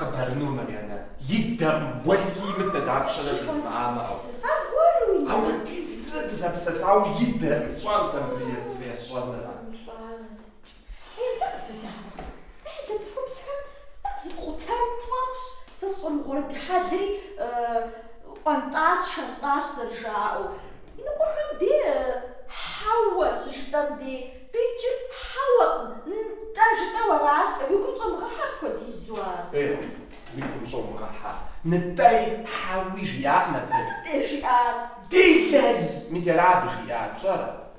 تخبرنو مريانا يدم ولي متى دعف شلل الزعامة أو تيزرد زبستاو يدم سوام سمبريت في سوام لا صنغور حدري قنطاس شنطاس رجعوا إنه مرة دي حوس جدا دي بيجي حوا نتاج توا راسك يكون صنغور حد دي الزوار إيه بيكون صنغور حد نتاي حاوي جياء متى بس دي جياء دي لاز ميزيرابل جياء بشارة